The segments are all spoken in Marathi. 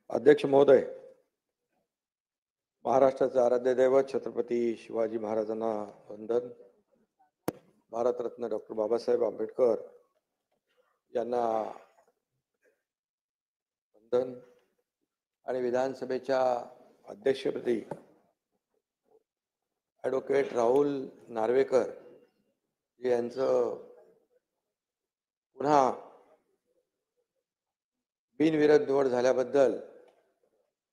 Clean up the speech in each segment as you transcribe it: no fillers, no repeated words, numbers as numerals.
अध्यक्ष महोदय, महाराष्ट्राचे आराध्य दैवत छत्रपती शिवाजी महाराजांना वंदन. भारतरत्न डॉक्टर बाबासाहेब आंबेडकर यांना वंदन. आणि विधानसभेच्या अध्यक्षपदी ॲडव्होकेट राहुल नार्वेकर यांचं पुन्हा बिनविरोध निवड झाल्याबद्दल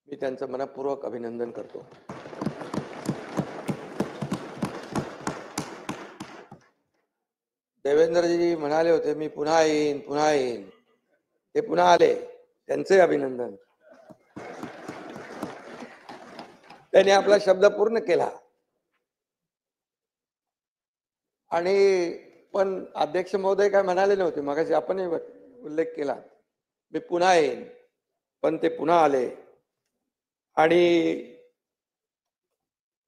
मी त्यांचं मनपूर्वक अभिनंदन करतो. देवेंद्रजी म्हणाले होते मी पुन्हा येईन, ते पुन्हा आले, त्यांचे अभिनंदन. त्यांनी आपला शब्द पूर्ण केला. आणि पण अध्यक्ष महोदय काय म्हणाले नव्हते, मगाशी आपणही उल्लेख केला, मी पुन्हा येईन, पण ते पुन्हा आले. आणि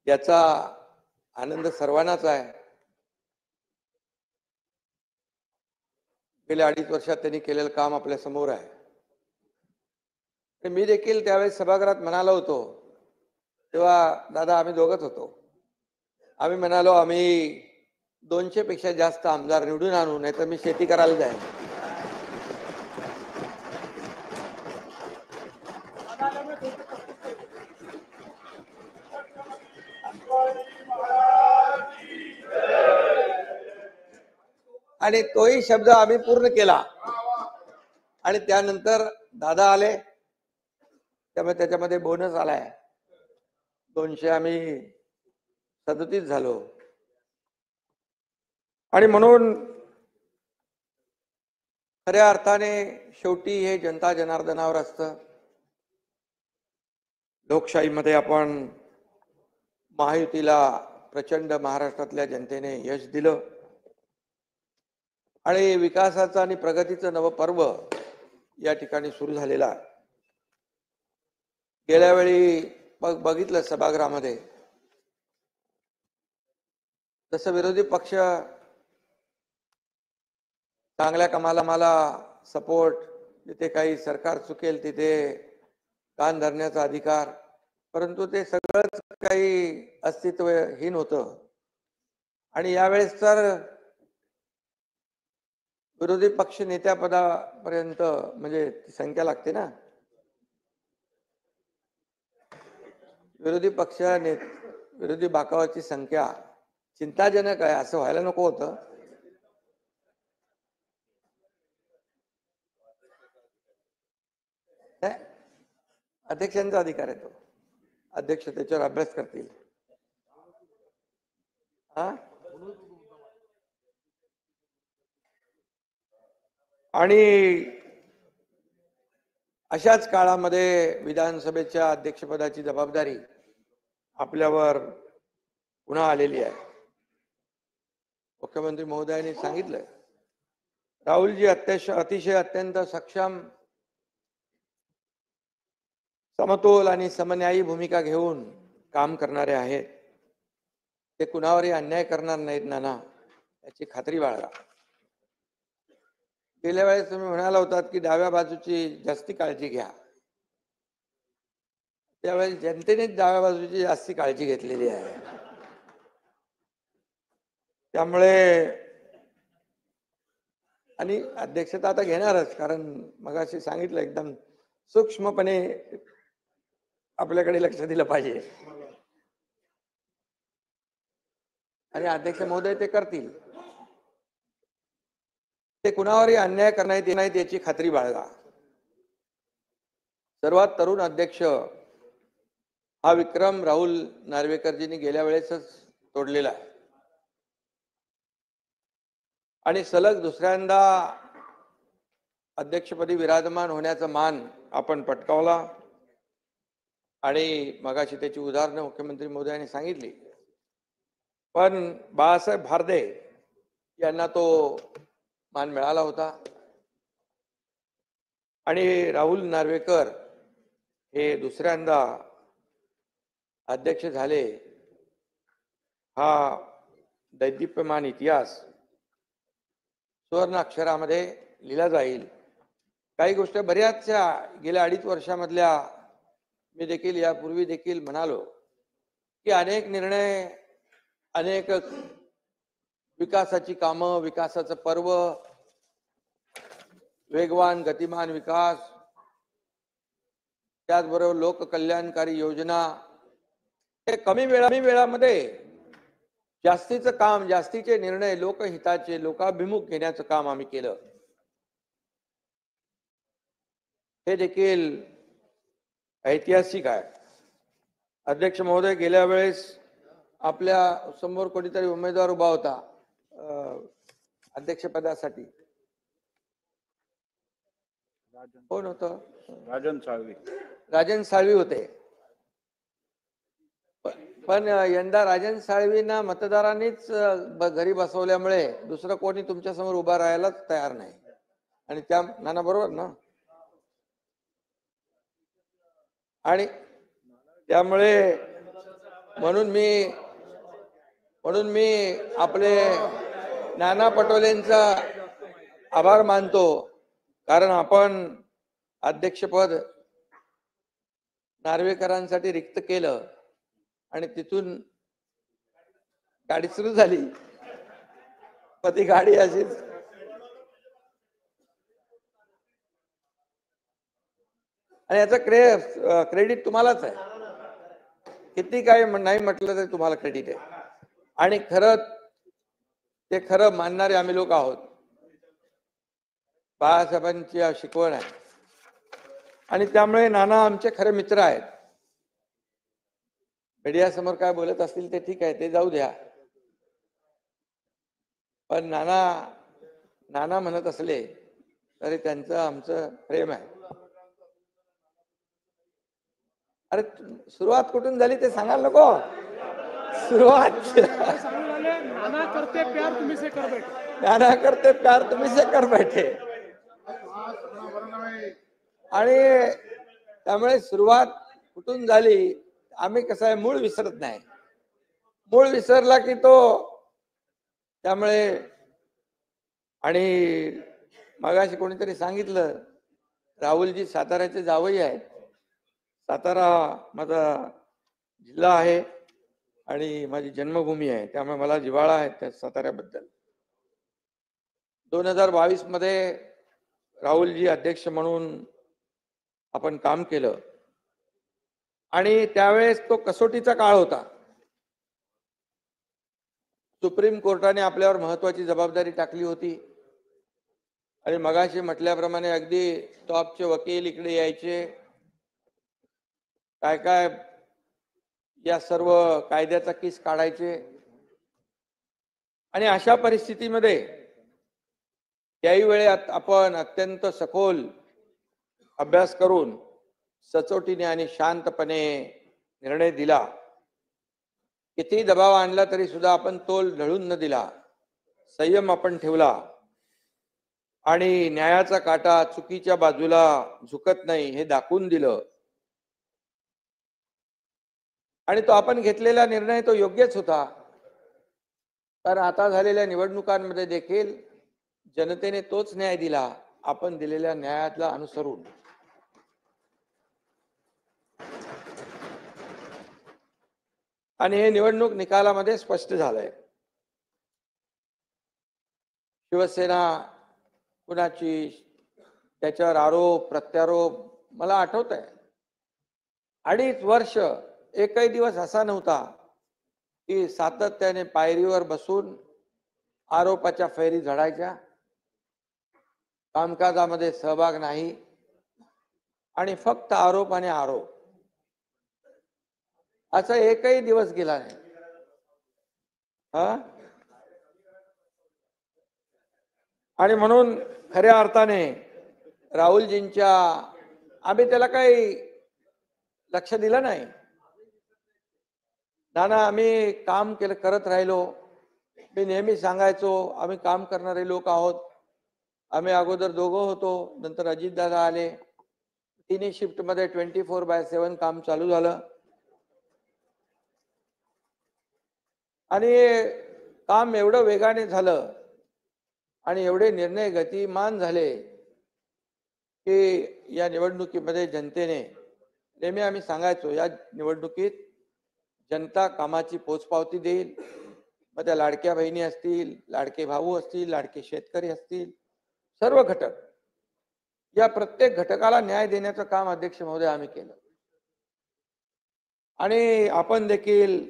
याचा आनंद सर्वांनाच आहे. गेल्या 2.5 वर्षात त्यांनी केलेलं काम आपल्या समोर आहे. मी देखील त्यावेळेस सभागृहात म्हणालो होतो, तेव्हा दादा आम्ही दोघंच होतो. आम्ही म्हणालो आम्ही 200 पेक्षा जास्त आमदार निवडून आणू, नाही तर मी शेती करायला जाईन. आणि तोही शब्द आम्ही पूर्ण केला. आणि त्यानंतर दादा आले, त्यामुळे त्याच्यामध्ये बोनस आलाय. 200 आम्ही 37 झालो. आणि म्हणून खऱ्या अर्थाने शेवटी हे जनता जनार्दनावर असतं. लोकशाहीमध्ये आपण महायुतीला प्रचंड महाराष्ट्रातल्या जनतेने यश दिलं आणि विकासाचं आणि प्रगतीचं नवपर्व या ठिकाणी सुरू झालेला आहे. गेल्या वेळी बघितलं सभागृहामध्ये जसं विरोधी पक्ष चांगल्या कामाला मला सपोर्ट, जिथे काही सरकार चुकेल तिथे कान धरण्याचा अधिकार, परंतु ते सगळंच काही अस्तित्वहीन होतं. आणि यावेळेस तर विरोधी पक्ष नेत्यापदापर्यंत म्हणजे ती संख्या लागते ना, विरोधी बाकावाची संख्या चिंताजनक आहे. असं व्हायला नको होतं. अध्यक्षांचा अधिकार आहे तो. अध्यक्ष त्याच्यावर अभ्यास करतील. आणि अशाच काळामध्ये विधानसभेच्या अध्यक्षपदाची जबाबदारी आपल्यावर पुन्हा आलेली आहे. मुख्यमंत्री महोदयांनी सांगितलं, राहुलजी अतिशय अत्यंत सक्षम, समतोल आणि समन्यायी भूमिका घेऊन काम करणारे आहेत. ते कुणावरही अन्याय करणार नाहीत नाना, याची खात्री बाळगा. गेल्या वेळेस तुम्ही म्हणाला होतात की डाव्या बाजूची जास्ती काळजी घ्या. त्यावेळेस जनतेनेच डाव्या बाजूची जास्ती काळजी घेतलेली आहे. त्यामुळे आणि अध्यक्षता आता घेणारच, कारण मगाशी सांगितलं एकदम सूक्ष्मपणे आपल्याकडे लक्ष दिलं पाहिजे. आणि अध्यक्ष महोदय ते करतील. ते कुणावरही अन्याय करण्यात येत नाही याची खात्री बाळगा. सर्वात तरुण अध्यक्ष हा विक्रम राहुल नार्वेकरजींनी गेल्या वेळेसच तोडलेला आहे. आणि सलग दुसऱ्यांदा अध्यक्षपदी विराजमान होण्याचा मान आपण पटकावला. आणि मगाशी त्याची उदाहरणं मुख्यमंत्री महोदयांनी सांगितली. पण बाळासाहेब भारदे यांना तो मान मिळाला होता. आणि राहुल नार्वेकर हे दुसऱ्यांदा अध्यक्ष झाले. हा दैदिप्यमान इतिहास सुवर्ण अक्षरामध्ये लिहिला जाईल काही गोष्टी बऱ्याचशा गेल्या 2.5 वर्षामधल्या मी देखील यापूर्वी देखील म्हणालो की अनेक निर्णय, अनेक विकासाची कामं, विकासाचं पर्व, वेगवान गतिमान विकास, त्याचबरोबर लोककल्याणकारी योजना, हे कमी वेळामध्ये जास्तीचं काम, जास्तीचे निर्णय लोकहिताचे, लोकाभिमुख घेण्याचं काम आम्ही केलं. हे देखील ऐतिहासिक आहे. अध्यक्ष महोदय, गेल्या वेळेस आपल्या समोर कोणीतरी उमेदवार उभा होता अध्यक्षपदासाठी. कोण होतं? राजन साळवी होते. पण यंदा राजन साळवींना मतदारांनीच घरी बसवल्यामुळे दुसरं कोणी तुमच्या समोर उभा राहायलाच तयार नाही. आणि त्या नाना बरोबर ना. आणि त्यामुळे म्हणून मी आपले नाना पटोलेंचा आभार मानतो, कारण आपण अध्यक्षपद नार्वेकरांसाठी रिक्त केलं आणि तिथून गाडी सुरू झाली. पण ती गाडी अशीच आणि याचं क्रेडिट तुम्हालाच आहे. किती काय नाही म्हटलं तरी तुम्हाला क्रेडिट आहे. आणि खरं मानणारे आम्ही लोक आहोत. बाळासाहेबांची शिकवण आहे आणि त्यामुळे नाना आमचे खरे मित्र आहेत. मीडिया समोर काय बोलत असतील ते ठीक आहे, ते जाऊ द्या. पण नाना म्हणत असले तरी त्यांचं आमचं प्रेम आहे. अरे सुरुवात कुठून झाली ते सांगायला नको. सुरुवात नाना करते प्यार तुम्ही से कर बैठे, नाना करते प्यार तुम्ही से कर बैठे. आणि त्यामुळे सुरुवात कुठून झाली, आम्ही कसं आहे, मूळ विसरत नाही. मूळ विसरला की तो, त्यामुळे. आणि मगाशी कोणीतरी सांगितलं, राहुलजी साताऱ्याचे जावई आहेत. सातारा माझा जिल्हा आहे आणि माझी जन्मभूमी आहे, त्यामुळे मला जिव्हाळा आहे त्या साताऱ्याबद्दल. 2022 मध्ये राहुलजी अध्यक्ष म्हणून आपण काम केलं आणि त्यावेळेस तो कसोटीचा काळ होता. सुप्रीम कोर्टाने आपल्यावर महत्वाची जबाबदारी टाकली होती आणि मगाशी म्हटल्याप्रमाणे अगदी टॉपचे वकील इकडे यायचे, काय काय या सर्व कायद्याचा किस काढायचे. आणि अशा परिस्थितीमध्ये त्याही वेळेत आपण अत्यंत सखोल अभ्यास करून सचोटीने आणि शांतपणे निर्णय दिला. किती दबाव आणला तरी सुद्धा आपण तोल ढळून न दिला, संयम आपण ठेवला आणि न्यायाचा काटा चुकीच्या बाजूला झुकत नाही हे दाखवून दिलं. आणि तो आपण घेतलेला निर्णय तो योग्यच होता, कारण आता झालेल्या निवडणुकांमध्ये देखील जनतेने तोच न्याय दिला, आपण दिलेल्या न्यायाला अनुसरून. आणि हे निवडणूक निकालामध्ये स्पष्ट झालंय. शिवसेना कुणाची, त्याच्यावर आरोप प्रत्यारोप मला आठवत आहे. 2.5 वर्ष एकही दिवस असा नव्हता की सातत्याने पायरीवर बसून आरोपाच्या फैरी झडायच्या, कामकाजामध्ये सहभाग नाही आणि फक्त आरोप आणि आरोप, असा एकही दिवस गेला नाही. आणि म्हणून खऱ्या अर्थाने राहुलजींच्या, आम्ही त्याला काही लक्ष दिलं नाही. नाना आम्ही काम करत राहिलो. मी नेहमी सांगायचो आम्ही काम करणारे लोक आहोत. आम्ही अगोदर दोघं होतो, नंतर अजितदादा आले. तिन्ही शिफ्ट मध्ये 24/7 काम चालू झालं आणि काम एवढं वेगाने झालं आणि एवढे निर्णय गतिमान झाले की या निवडणुकीमध्ये जनतेने नेहमी आम्ही सांगायचो, या निवडणुकीत जनता कामाची पोचपावती देईल. मग त्या लाडक्या बहिणी असतील, लाडके भाऊ असतील, लाडके शेतकरी असतील, सर्व घटक, या प्रत्येक घटकाला न्याय देण्याचं काम अध्यक्ष महोदय आम्ही केलं. आणि आपण देखील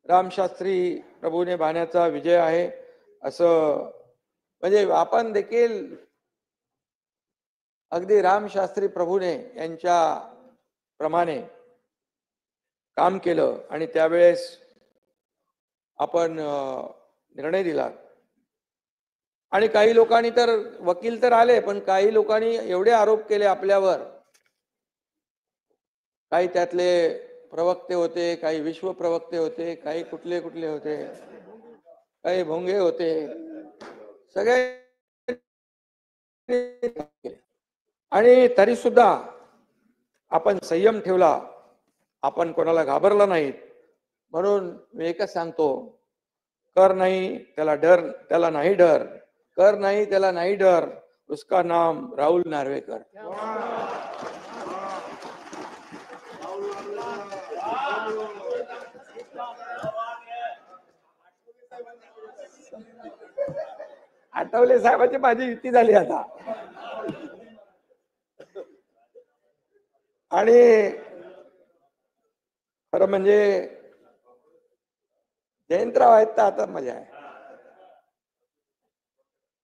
रामशास्त्री प्रभूने बाण्याचा विजय आहे असं, म्हणजे आपण देखील अगदी रामशास्त्री प्रभूने यांच्या प्रमाणे काम केलं. आणि त्यावेळेस आपण निर्णय दिला. आणि काही लोकांनी तर, वकील तर आले, पण काही लोकांनी एवढे आरोप केले आपल्यावर. काही त्यातले प्रवक्ते होते, काही विश्व प्रवक्ते होते, काही कुठले कुठले होते, काही भोंगे होते, सगळे. आणि तरी सुद्धा आपण संयम ठेवला, आपण कोणाला घाबरला नाहीत. म्हणून मी एकच सांगतो, कर नाही त्याला डर, त्याला नाही डर, कर नाही त्याला नाही डर, उसका नाम राहुल नार्वेकर. आठवले साहेबांची माझी युती झाली आता. आणि खरं म्हणजे जयंतराव आहेत तर आता मजा आहे.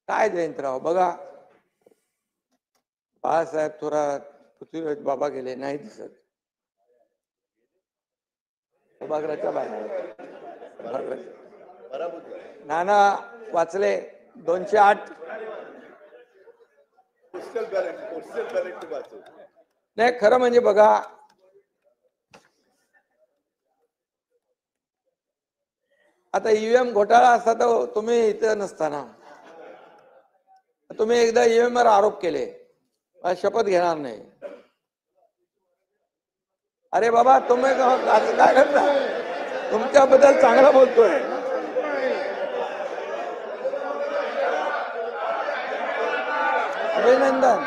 काय जयंतराव बघा, बाळासाहेब थोरात, पृथ्वीराज बाबा गेले, नाही दिसत. सभागृहाच्या बाहेर नाना वाचले 208. नाही खरं म्हणजे बघा, आता ईव्हीएम घोटाळा असता तर तुम्ही इथं नसताना. तुम्ही एकदा ईव्हीएम वर आरोप केले, शपथ घेणार नाही. अरे बाबा तुम्ही काय करता, तुमच्याबद्दल चांगलं बोलतोय. अभिनंदन.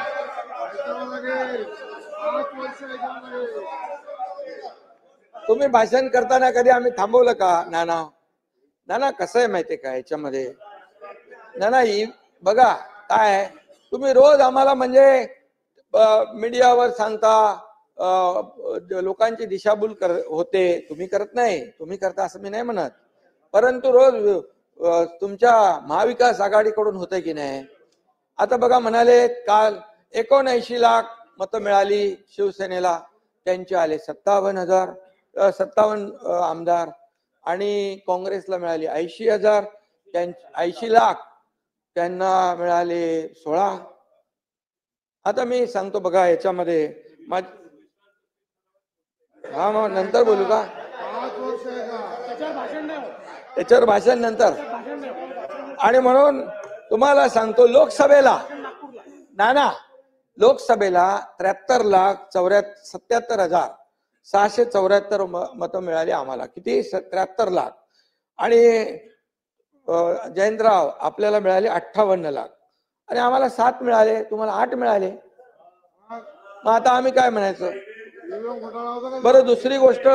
तुम्ही भाषण करताना कधी आम्ही थांबवलं का नाना? नाना कसं आहे माहितीये का याच्यामध्ये, नाना बघा काय, तुम्ही रोज आम्हाला म्हणजे मीडियावर सांगता, लोकांची दिशाभूल होते. तुम्ही करत नाही, तुम्ही करता असं मी नाही म्हणत, परंतु रोज तुमच्या महाविकास आघाडीकडून होतंय की नाही. आता बघा म्हणाले काल 79 लाख मतं मिळाली शिवसेनेला, त्यांचे आले 57 आमदार. आणि काँग्रेसला मिळाली 80,000, 80 लाख, त्यांना मिळाले 16. आता मी सांगतो बघा याच्यामध्ये हा मग नंतर बोलू का, त्याच्यावर भाषण नंतर. आणि म्हणून तुम्हाला सांगतो, लोकसभेला नाना, लोकसभेला 73,77,674 मतं मिळाली आम्हाला. किती? 73 लाख. आणि जयंतराव आपल्याला मिळाले 58 लाख. आणि आम्हाला 7 मिळाले, तुम्हाला 8 मिळाले. मग आता आम्ही काय म्हणायचं बरं? दुसरी गोष्ट,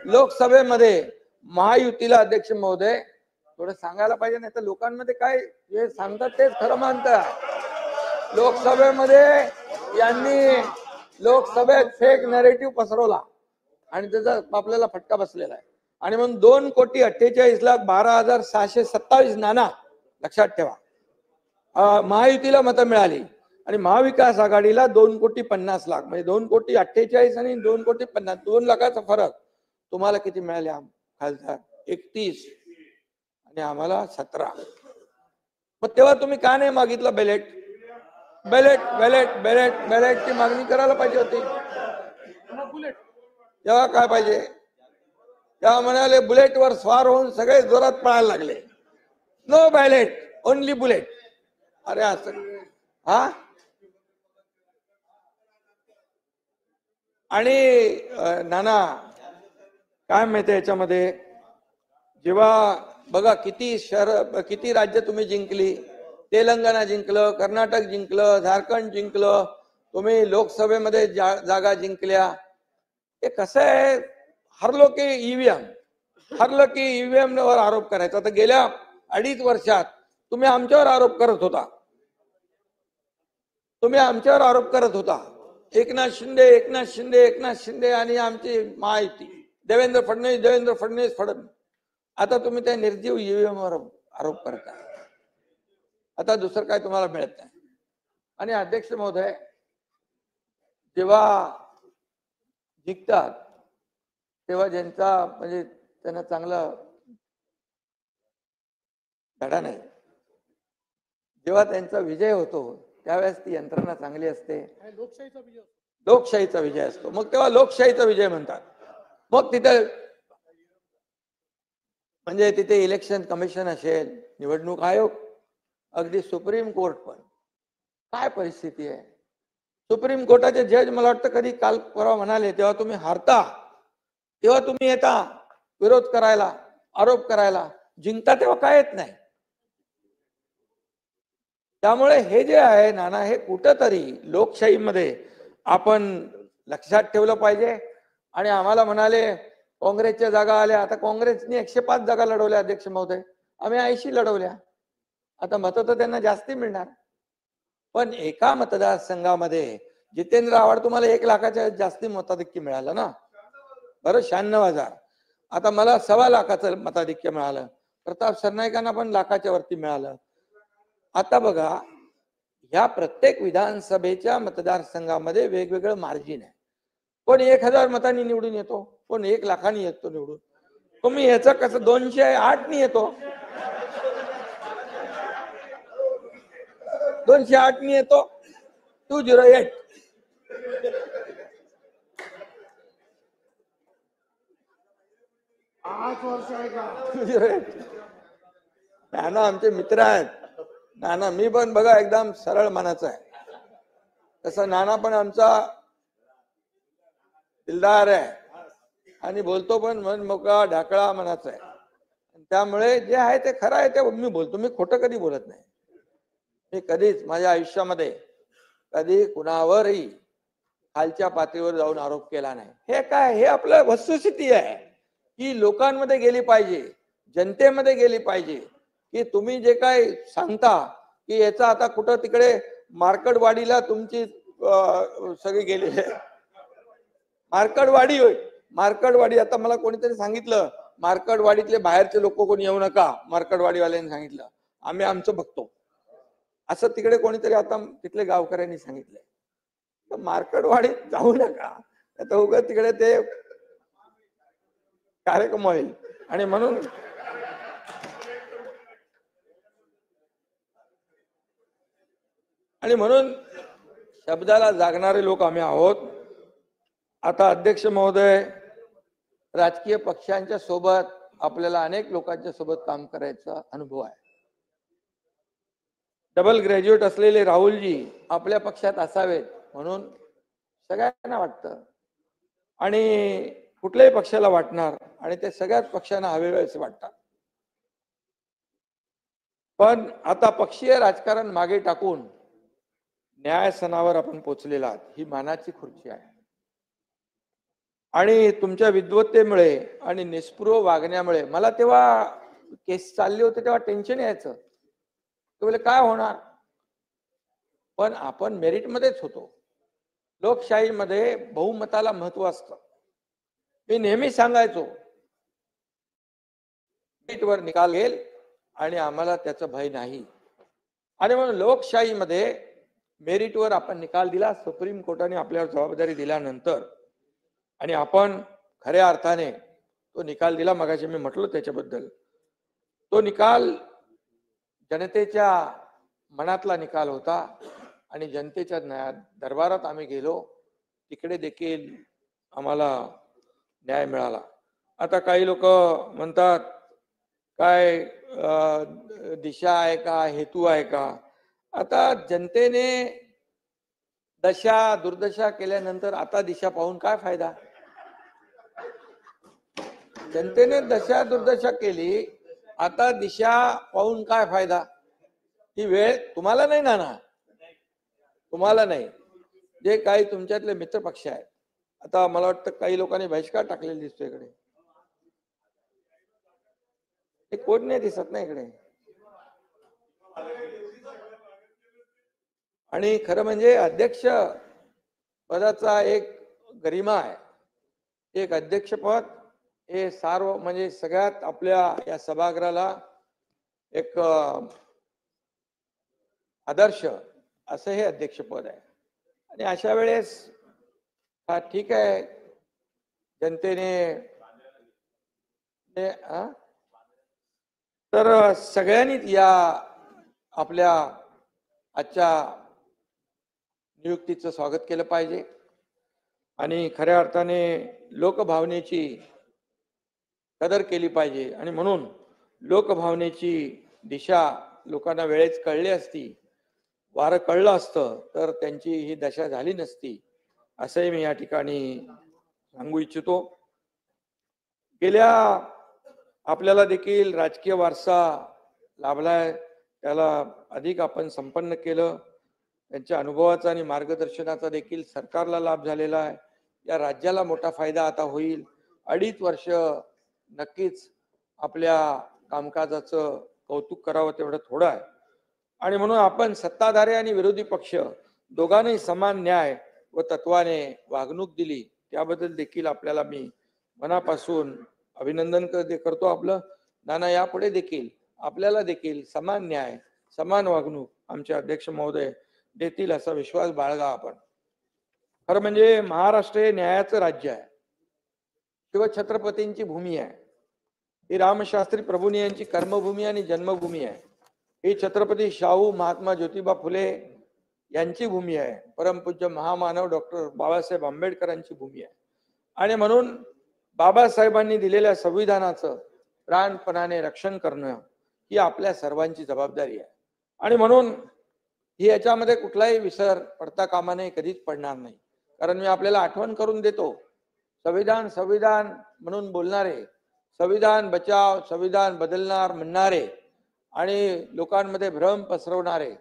लोकसभेमध्ये महायुतीला अध्यक्ष महोदय थोडं सांगायला पाहिजे, नाही तर लोकांमध्ये काय जे सांगतात तेच खरं मानतात. लोकसभेमध्ये यांनी लोकसभेत फेक नॅरेटिव्ह पसरवला आणि त्याचा आपल्याला फटका बसलेला आहे. आणि म्हणून 2,48,12,627 नाना लक्षात ठेवा महायुतीला मतं मिळाली. आणि महाविकास आघाडीला 2,50,00,000, म्हणजे 2,48,00,000 आणि 2,50,00,000, 2 लाखाचा फरक. तुम्हाला किती मिळाले खासदार? 31 आणि आम्हाला 17. मग तेव्हा तुम्ही का नाही मागितलं बॅलेट? बॅलेट बॅलेट बॅलेट बॅलेटची मागणी करायला पाहिजे होती. तेव्हा काय पाहिजे? तेव्हा म्हणाले बुलेटवर स्वार होऊन सगळे जोरात पळायला लागले. No ballot, only bullet. अरे असं हा? आणि नाना काय माहितीये याच्यामध्ये, जेव्हा बघा किती शहर, किती राज्य तुम्ही जिंकली. तेलंगणा जिंकलं, कर्नाटक जिंकलं, झारखंड जिंकलं, तुम्ही लोकसभेमध्ये जागा जिंकल्या. हे कसं आहे, हरलो की ईव्हीएम वर आरोप करायचा. तर गेल्या 2.5 वर्षात तुम्ही आमच्यावर आरोप करत होता. एकनाथ शिंदे आणि आमची महायुती, देवेंद्र फडणवीस. आता तुम्ही त्या निर्जीव ईव्हीएम वर आरोप करता. आता दुसरं काय तुम्हाला मिळत नाही. आणि अध्यक्ष महोदय, जेव्हा जिंकतात तेव्हा ज्यांचा म्हणजे त्यांना चांगला धडा नाही, जेव्हा त्यांचा विजय होतो त्यावेळेस ती यंत्रणा चांगली असते, लोकशाहीचा विजय असतो. मग तेव्हा लोकशाहीचा विजय म्हणतात. मग तिथे म्हणजे तिथे इलेक्शन कमिशन असेल, निवडणूक आयोग, अगदी सुप्रीम कोर्ट पण. काय परिस्थिती आहे. सुप्रीम कोर्टाचे जज मला वाटतं कधी काल परवा म्हणाले, तेव्हा तुम्ही हारता तेव्हा तुम्ही येता विरोध करायला, आरोप करायला, जिंकता तेव्हा काय येत नाही. त्यामुळे हे जे आहे नाना, हे कुठंतरी लोकशाहीमध्ये आपण लक्षात ठेवलं पाहिजे. आणि आम्हाला म्हणाले काँग्रेसच्या जागा आल्या. आता काँग्रेसने 105 जागा लढवल्या अध्यक्ष महोदय, आम्ही 80 लढवल्या. आता मतं तर त्यांना जास्ती मिळणार. पण एका मतदारसंघामध्ये जितेंद्र आव्हाड तुम्हाला 1 लाखाच्या जास्ती मताधिक्य मिळालं ना, बरं 96,000. आता मला 1.25 लाखाचं मताधिक्य मिळालं. प्रताप सरनाईकांना पण लाखाच्या वरती मिळालं. आता बघा, ह्या प्रत्येक विधानसभेच्या मतदारसंघामध्ये वेगवेगळं मार्जिन आहे. कोण 1000 मतांनी निवडून येतो, कोण 1 लाखांनी येतो निवडून. तुम्ही याचं कसं 208 नी येतो, 208 नी येतो, 208. नाना आमचे मित्र आहेत. नाना मी पण बघा एकदम सरळ मनाचा आहे, तसं नाना पण आमचा दिलदार आहे आणि बोलतो पण मन मोकळा ढाकळा मनाचा आहे. त्यामुळे जे आहे ते खरं आहे ते मी बोलतो. मी खोटं कधी बोलत नाही. मी कधीच माझ्या आयुष्यामध्ये कधी कुणावरही खालच्या पातळीवर जाऊन आरोप केला नाही. हे काय, हे आपलं वस्तुस्थिती आहे की लोकांमध्ये गेली पाहिजे, जनतेमध्ये गेली पाहिजे की तुम्ही जे काय सांगता की याचा आता कुठं तिकडे मार्कडवाडीला तुमची सगळी गेलेली आहे. मार्कडवाडी होय, मार्कडवाडी. आता मला कोणीतरी सांगितलं मार्कडवाडीतले बाहेरचे लोक कोणी येऊ नका, मार्कडवाडीवाल्यांनी सांगितलं, आम्ही आमचं बघतो असं तिकडे कोणीतरी आता तिथले गावकऱ्यांनी सांगितलंय. तर मार्कडवाडीत जाऊ नका, आता उगाच तिकडे ते कार्यक्रम होईल. आणि म्हणून शब्दाला जागणारे लोक आम्ही आहोत. आता अध्यक्ष महोदय, राजकीय पक्षांच्या सोबत आपल्याला अनेक लोकांच्या सोबत काम करायचा अनुभव आहे. डबल ग्रॅज्युएट असलेले राहुलजी आपल्या पक्षात असावेत म्हणून सगळ्यांना वाटतं आणि कुठल्याही पक्षाला वाटणार आणि ते सगळ्याच पक्षांना हवेसे वाटतात. पण आता पक्षीय राजकारण मागे टाकून न्यायसनावर आपण पोचलेला आहात. ही मानाची खुर्ची आहे आणि तुमच्या विद्वत्तेमुळे आणि निष्पृह वागण्यामुळे मला तेव्हा केस चालली होती तेव्हा टेन्शन यायचं, बोले काय होणार. पण आपण मेरिटमध्येच होतो. लोकशाहीमध्ये बहुमताला महत्व असतं. मी नेहमी सांगायचो मेरिटवर निकाल येईल आणि आम्हाला त्याचं भय नाही. आणि म्हणून लोकशाहीमध्ये मेरिटवर आपण निकाल दिला. सुप्रीम कोर्टाने आपल्यावर जबाबदारी दिल्यानंतर आणि आपण खऱ्या अर्थाने तो निकाल दिला. मगाशी मी म्हटलो त्याच्याबद्दल. तो निकाल जनतेच्या मनातला निकाल होता आणि जनतेच्या दरबारात आम्ही गेलो, तिकडे देखील आम्हाला न्याय मिळाला. आता काही लोक म्हणतात काय दिशा आहे का, हेतू आहे का. आता जनतेने दशा दुर्दशा केल्यानंतर आता दिशा पाहून काय फायदा. जनतेने दशा दुर्दशा केली, आता दिशा पाहून काय फायदा. ही वेळ तुम्हाला नाही ना, तुम्हाला नाही. जे काही तुमच्यातले मित्र पक्ष आहेत, आता मला वाटतं काही लोकांनी बहिष्कार टाकलेला दिसतो इकडे, हे कोण नाही दिसत ना इकडे. आणि खरं म्हणजे अध्यक्ष पदाचा एक गरिमा आहे. एक अध्यक्षपद हे सार्व म्हणजे सगळ्यात आपल्या या सभागृहाला एक आदर्श असं हे अध्यक्षपद आहे. आणि अशा वेळेस हा ठीक आहे, जनतेने तर सगळ्यांनीच या आपल्या आजच्या नियुक्तीचं स्वागत केलं पाहिजे आणि खऱ्या अर्थाने लोकभावनेची कदर केली पाहिजे. आणि म्हणून लोकभावनेची दिशा लोकांना वेळेत कळली असती, वारं कळलं असतं तर त्यांची ही दशा झाली नसती, असंही मी या ठिकाणी सांगू इच्छितो. गेल्या आपल्याला देखील राजकीय वारसा लाभलाय, त्याला अधिक आपण संपन्न केलं. त्यांच्या अनुभवाचा आणि मार्गदर्शनाचा देखील सरकारला लाभ झालेला आहे. या राज्याला मोठा फायदा आता होईल. 2.5 वर्ष नक्कीच आपल्या कामकाजाचं कौतुक करावं तेवढं थोडं आहे. आणि म्हणून आपण सत्ताधारी आणि विरोधी पक्ष दोघांनाही समान न्याय व तत्वाने वागणूक दिली, त्याबद्दल देखील आपल्याला मी मनापासून अभिनंदन करतो आपलं. नाना यापुढे देखील आपल्याला देखील समान न्याय समान वागणूक आमचे अध्यक्ष महोदय देतील असा विश्वास बाळगा आपण. खरं म्हणजे महाराष्ट्र हे न्यायाचं राज्य आहे, शिवछत्रपतींची भूमी आहे, ही रामशास्त्री प्रभूंनी यांची कर्मभूमी आणि जन्मभूमी आहे. ही छत्रपती शाहू महात्मा ज्योतिबा फुले यांची भूमी आहे, परमपूज्य महामानव डॉक्टर बाबासाहेब आंबेडकरांची भूमी आहे. आणि म्हणून बाबासाहेबांनी दिलेल्या संविधानाचं प्राणपणाने रक्षण करणं ही आपल्या सर्वांची जबाबदारी आहे. आणि म्हणून ही याच्यामध्ये कुठलाही विसर पडता कामा नये, कधीच पडणार नाही. कारण मी आपल्याला आठवण करून देतो, संविधान संविधान म्हणून बोलणारे, संविधान बचाव संविधान बदलणार म्हणणारे आणि लोकांमध्ये भ्रम पसरवणारे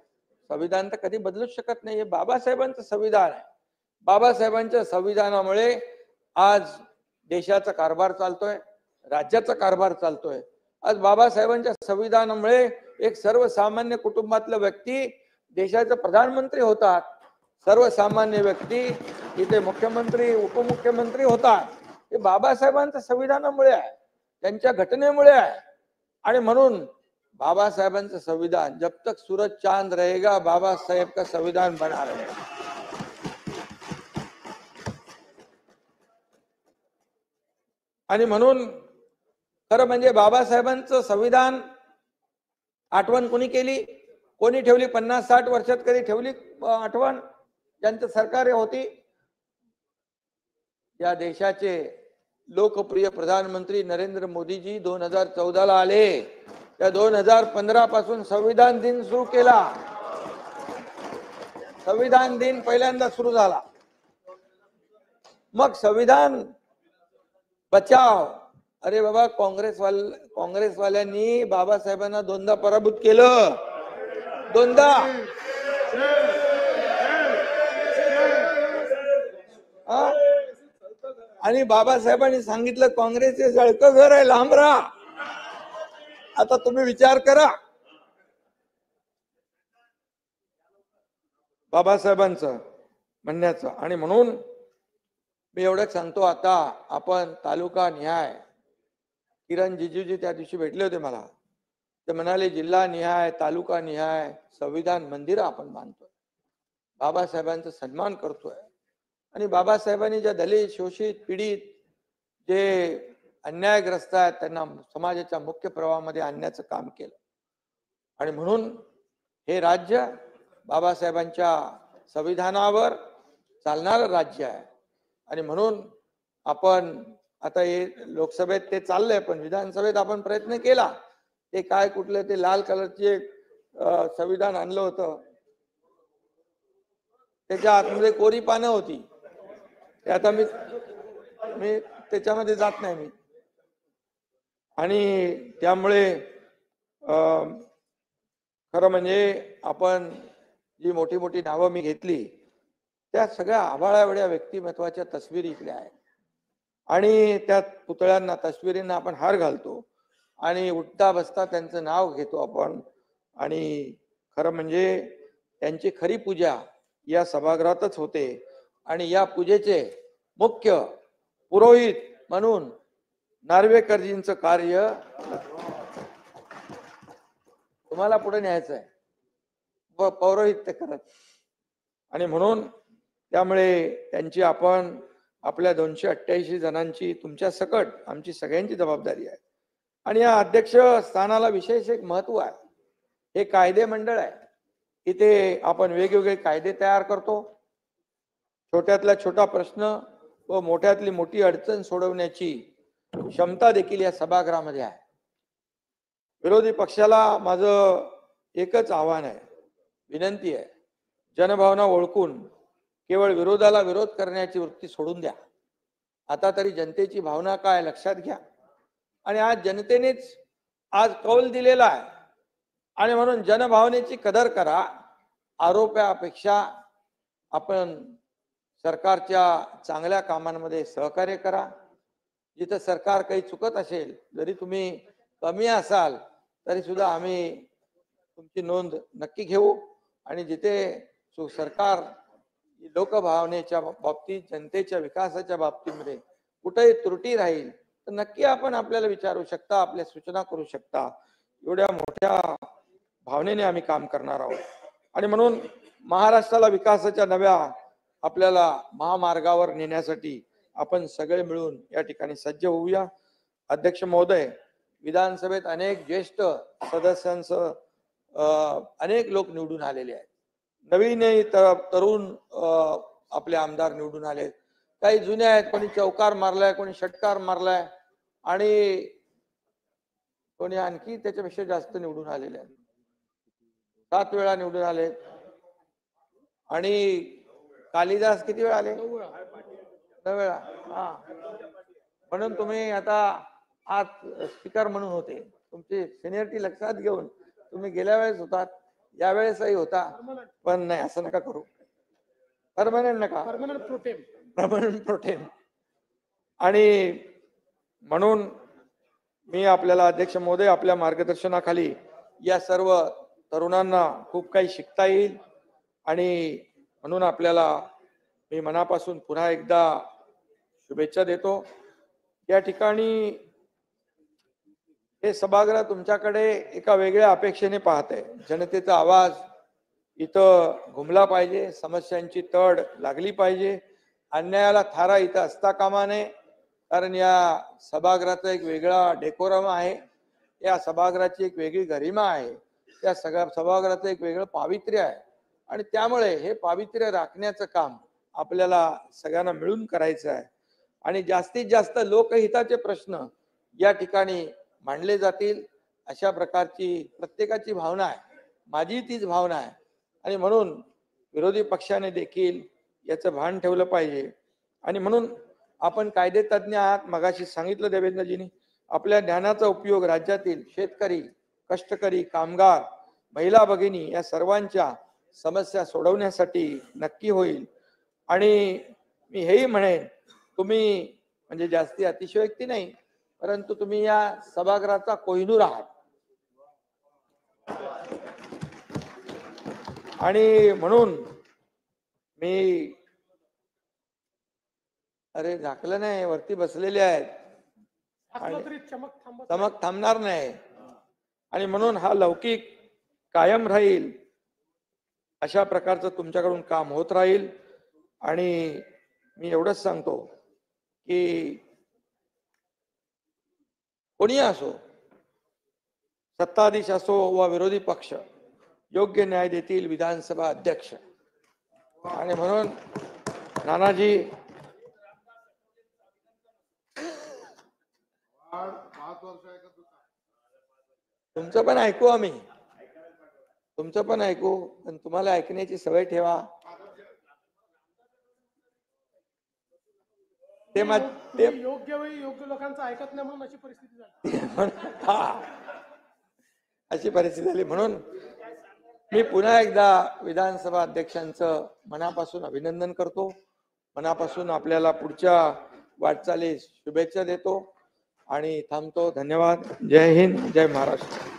संविधान तर कधी बदलूच शकत नाही. हे बाबासाहेबांचं संविधान आहे. बाबासाहेबांच्या संविधानामुळे आज देशाचा कारभार चालतोय, राज्याचा कारभार चालतोय. आज बाबासाहेबांच्या संविधानामुळे एक सर्वसामान्य कुटुंबातला व्यक्ती देशाचे प्रधानमंत्री होतात, सर्वसामान्य व्यक्ती इथे मुख्यमंत्री उपमुख्यमंत्री होतात. हे बाबासाहेबांच्या संविधानामुळे आहे, त्यांच्या घटनेमुळे आहे. आणि म्हणून बाबासाहेबांचं संविधान, जब तक सूरज चांद रहेगा बाबा साहेब का संविधान बना रहेगा. आणि म्हणून खरं म्हणजे बाबासाहेबांचं संविधान आठवण कोणी केली, कोणी ठेवली? 50-60 वर्षात कधी ठेवली आठवण? ज्यांचं सरकार होती, या देशाचे लोकप्रिय प्रधानमंत्री नरेंद्र मोदीजी 2014 ला आले. त्या 2015 पासून संविधान दिन सुरू केला. संविधान दिन पहिल्यांदा सुरू झाला. मग संविधान बचाव, अरे बाबा काँग्रेसवाल्यांनी बाबासाहेबांना दोनदा पराभूत केलं, दोनदा. आणि बाबासाहेबांनी सांगितलं काँग्रेसचे जळकं घर आहे, लांब राहा. आता तुम्ही विचार करा बाबासाहेबांचं म्हणण्याचं. आणि म्हणून मी एवढंच सांगतो, आता आपण तालुका निहाय, किरण जिजूजी त्या दिवशी भेटले होते मला, ते म्हणाले जिल्हा निहाय तालुका निहाय संविधान मंदिर आपण बांधतोय, बाबासाहेबांचा सन्मान करतोय. आणि बाबासाहेबांनी ज्या दलित शोषित पीडित जे अन्यायग्रस्त आहेत त्यांना समाजाच्या मुख्य प्रवाहामध्ये आणण्याचं काम केलं. आणि म्हणून हे राज्य बाबासाहेबांच्या संविधानावर चालणारं राज्य आहे. आणि म्हणून आपण आता हे लोकसभेत ते चाललंय, पण विधानसभेत आपण प्रयत्न केला. ते काय कुठले ते लाल कलरचे संविधान आणलं होतं, त्याच्या आतमध्ये कोरी पानं होती. ते आता मी त्याच्यामध्ये जात नाही मी. आणि त्यामुळे खरं म्हणजे आपण जी मोठी मोठी नावं मी घेतली त्या सगळ्या आभाळाएवढ्या व्यक्तिमत्वाच्या तस्वीरी इथल्या आहेत आणि त्या पुतळ्यांना तस्वीरींना आपण हार घालतो आणि उठता बसता त्यांचं नाव घेतो आपण आणि खरं म्हणजे त्यांची खरी पूजा या सभागृहातच होते आणि या पूजेचे मुख्य पुरोहित म्हणून नार्वेकरजींचं कार्य तुम्हाला पुढे न्यायचं आहे व पौरोहित्य करत आणि म्हणून त्यामुळे त्यांची आपण आपल्या 288 जणांची तुमच्या सकट आमची सगळ्यांची जबाबदारी आहे आणि या अध्यक्ष स्थानाला विशेष एक महत्व आहे. हे कायदे मंडळ आहे. इथे आपण वेगवेगळे कायदे तयार करतो. छोट्यातला छोटा प्रश्न व मोठ्यातली मोठी अडचण सोडवण्याची क्षमता देखील या सभागृहामध्ये आहे. विरोधी पक्षाला माझं एकच आव्हान आहे, विनंती आहे, जनभावना ओळखून केवळ विरोधाला विरोध करण्याची वृत्ती सोडून द्या. आता तरी जनतेची भावना काय लक्षात घ्या आणि आज जनतेनेच आज कौल दिलेला आहे आणि म्हणून जनभावनेची कदर करा. आरोपापेक्षा आपण सरकारच्या चांगल्या कामांमध्ये सहकार्य करा. जिथं सरकार काही चुकत असेल, जरी तुम्ही कमी असाल तरी सुद्धा आम्ही तुमची नोंद नक्की घेऊ आणि जिथे सरकार लोकभावनेच्या बाबतीत जनतेच्या विकासाच्या बाबतीमध्ये कुठेही त्रुटी राहील तर नक्की आपण आपल्याला विचारू शकता, आपल्या सूचना करू शकता. एवढ्या मोठ्या भावनेने आम्ही काम करणार आहोत आणि म्हणून महाराष्ट्राला विकासाच्या नव्या आपल्याला महामार्गावर नेण्यासाठी आपण सगळे मिळून या ठिकाणी सज्ज होऊया. अध्यक्ष महोदय, विधानसभेत अनेक ज्येष्ठ सदस्यांचं अनेक लोक निवडून आलेले आहेत. नवीन तरुण आपले आमदार निवडून आले. काही जुने आहेत, कोणी चौकार मारलाय, कोणी षटकार मारलाय आणि कोणी आणखी त्याच्यापेक्षा जास्त निवडून आलेले आहेत. 7 वेळा निवडून आले आणि कालिदास किती वेळा आले? 9 वेळा. हा, म्हणून तुम्ही आता आज स्पीकर म्हणून होते. तुमची सिनियरिटी लक्षात घेऊन तुम्ही गेल्या वेळेस होतात, यावेळेसही होता, पण नाही असं नका करू. परमनंट नका, परमनंट प्रोटेम. आणि म्हणून मी आपल्याला अध्यक्ष महोदय, आपल्या मार्गदर्शनाखाली या सर्व तरुणांना खूप काही शिकता येईल आणि म्हणून आपल्याला मी मनापासून पुन्हा एकदा शुभेच्छा देतो. या ठिकाणी हे सभागृह तुमच्याकडे एका वेगळ्या अपेक्षेने पाहत आहे. जनतेचा आवाज इथं घुमला पाहिजे, समस्यांची तड लागली पाहिजे, अन्यायाला थारा इथं असता कामा नये. कारण या सभागृहाचा एक वेगळा डेकोरम आहे, या सभागृहाची एक वेगळी गरिमा आहे, त्या सगळ्या सभागृहाचं एक वेगळं पावित्र्य आहे आणि त्यामुळे हे पावित्र्य राखण्याचं काम आपल्याला सगळ्यांना मिळून करायचं आहे आणि जास्तीत जास्त लोकहिताचे प्रश्न या ठिकाणी मांडले जातील अशा प्रकारची प्रत्येकाची भावना आहे. माझी तीच भावना आहे आणि म्हणून विरोधी पक्षाने देखील याचं भान ठेवलं पाहिजे आणि म्हणून आपण कायदे तज्ञ आहात. मगाशी सांगितलं देवेंद्रजींनी, आपल्या ज्ञानाचा उपयोग राज्यातील शेतकरी, कष्टकरी, कामगार, महिला भगिनी या सर्वांच्या समस्या सोडवण्यासाठी नक्की होईल. आणि मी हेही म्हणेन, तुम्ही म्हणजे जास्ती अतिशयोक्ती नाही, परंतु तुम्ही या सभागृहाचा कोहिनूर आहात आणि म्हणून मी अरे झाकलं नाही, वरती बसलेले आहेत, चमक थांबणार नाही आणि म्हणून हा लौकिक कायम राहील अशा प्रकारचं तुमच्याकडून काम होत राहील. आणि मी एवढंच सांगतो की कोणी असो, सत्ताधीश असो व विरोधी पक्ष, योग्य न्याय देतील विधानसभा अध्यक्ष. आणि म्हणून नानाजी, तुमचं पण ऐकू, आम्ही तुमचं पण ऐकू, पण तुम्हाला ऐकण्याची सवय ठेवा. ते योग्य वेळी योग्य लोकांचं ऐकत नाही म्हणून अशी परिस्थिती झाली. अशी परिस्थिती झाली. म्हणून मी पुन्हा एकदा विधानसभा अध्यक्षांचं मनापासून अभिनंदन करतो, मनापासून आपल्याला पुढच्या वाटचालीस शुभेच्छा देतो आणि थांबतो. धन्यवाद. जय हिंद, जय महाराष्ट्र.